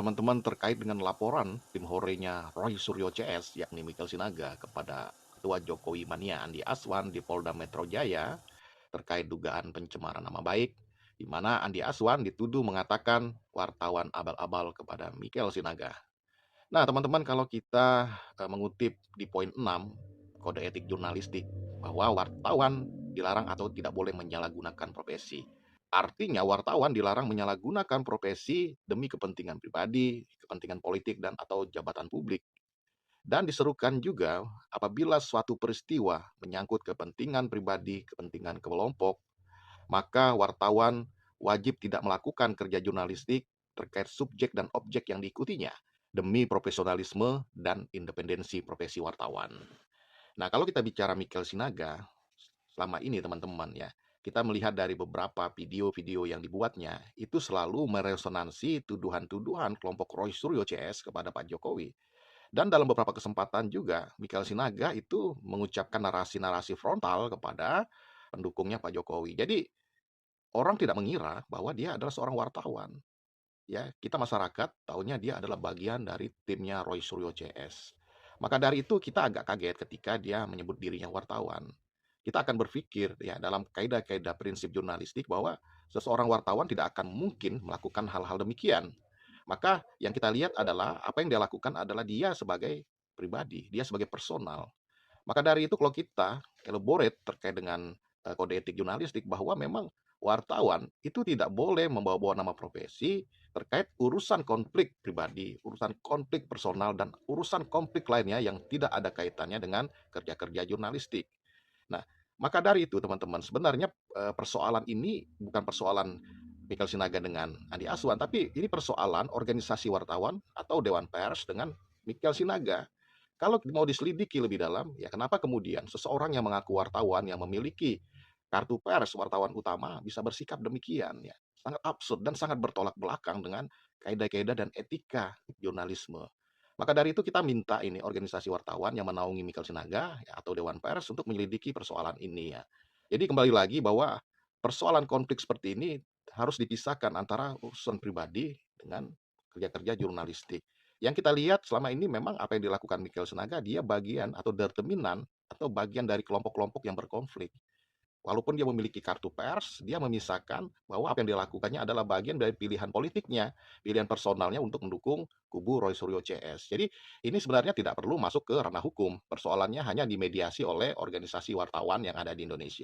teman-teman terkait dengan laporan tim horenya Roy Suryo CS yakni Mikel Sinaga kepada Ketua Jokowi Mania Andi Aswan di Polda Metro Jaya terkait dugaan pencemaran nama baik, di mana Andi Aswan dituduh mengatakan wartawan abal-abal kepada Mikel Sinaga. Nah, teman-teman, kalau kita mengutip di poin 6 Kode Etik Jurnalistik bahwa wartawan dilarang atau tidak boleh menyalahgunakan profesi. Artinya wartawan dilarang menyalahgunakan profesi demi kepentingan pribadi, kepentingan politik dan atau jabatan publik. Dan diserukan juga apabila suatu peristiwa menyangkut kepentingan pribadi, kepentingan kelompok, maka wartawan wajib tidak melakukan kerja jurnalistik terkait subjek dan objek yang diikutinya demi profesionalisme dan independensi profesi wartawan. Nah, kalau kita bicara Mikel Sinaga, selama ini teman-teman ya, kita melihat dari beberapa video-video yang dibuatnya, itu selalu meresonansi tuduhan-tuduhan kelompok Roy Suryo CS kepada Pak Jokowi. Dan dalam beberapa kesempatan juga, Mikel Sinaga itu mengucapkan narasi-narasi frontal kepada pendukungnya Pak Jokowi. Jadi, orang tidak mengira bahwa dia adalah seorang wartawan. Ya, kita masyarakat tahunya dia adalah bagian dari timnya Roy Suryo CS. Maka dari itu kita agak kaget ketika dia menyebut dirinya wartawan. Kita akan berpikir ya dalam kaidah-kaidah prinsip jurnalistik bahwa seseorang wartawan tidak akan mungkin melakukan hal-hal demikian. Maka yang kita lihat adalah apa yang dia lakukan adalah dia sebagai pribadi, dia sebagai personal. Maka dari itu kalau kita elaborate terkait dengan kode etik jurnalistik bahwa memang wartawan itu tidak boleh membawa-bawa nama profesi terkait urusan konflik pribadi, urusan konflik personal dan urusan konflik lainnya yang tidak ada kaitannya dengan kerja-kerja jurnalistik. Nah, maka dari itu teman-teman sebenarnya persoalan ini bukan persoalan Mikel Sinaga dengan Andi Aswan, tapi ini persoalan organisasi wartawan atau Dewan Pers dengan Mikel Sinaga. Kalau mau diselidiki lebih dalam, ya kenapa kemudian seseorang yang mengaku wartawan yang memiliki kartu pers wartawan utama bisa bersikap demikian ya. Sangat absurd dan sangat bertolak belakang dengan kaidah-kaidah dan etika jurnalisme. Maka dari itu kita minta ini organisasi wartawan yang menaungi Mikel Sinaga ya, atau Dewan Pers untuk menyelidiki persoalan ini ya. Jadi kembali lagi bahwa persoalan konflik seperti ini harus dipisahkan antara urusan pribadi dengan kerja-kerja jurnalistik. Yang kita lihat selama ini memang apa yang dilakukan Mikel Sinaga, dia bagian atau determinan atau bagian dari kelompok-kelompok yang berkonflik. Walaupun dia memiliki kartu pers, dia memisahkan bahwa apa yang dilakukannya adalah bagian dari pilihan politiknya, pilihan personalnya untuk mendukung kubu Roy Suryo CS. Jadi ini sebenarnya tidak perlu masuk ke ranah hukum. Persoalannya hanya dimediasi oleh organisasi wartawan yang ada di Indonesia.